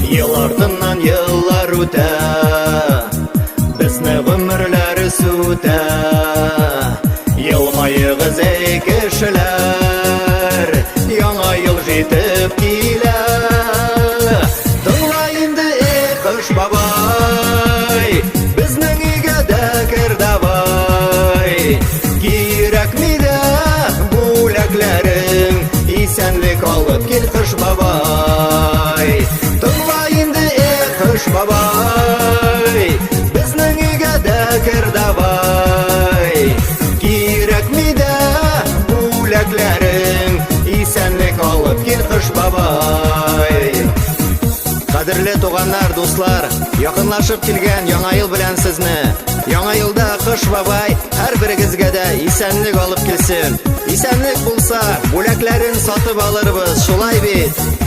Ел артыннан еллар үтә, безне гомерләр сүтә. Елмайыгыз эй кешеләр, яңа ел җитеп килә. Тыңла инде эй кыш бабай, безнең өйгә дә кер давай. Кирәкми дә бүләкләрең, исәнлек алып кил кыш бабай. Тыңла инде эй кыш бабай, безнең өйгә дә кер давай. Кирәкми дә бүләкләрең, исәнлек алып кил кыш бабай. Кадерле туганнар, дуслар, якынлашып килгән яңа ел белән сезне. Яңа елда кыш бабай һәрберегезгә дә исәнлек алып килсен. Исәнлек булса, бүләкләрен сатып алырбыз, шулай бит.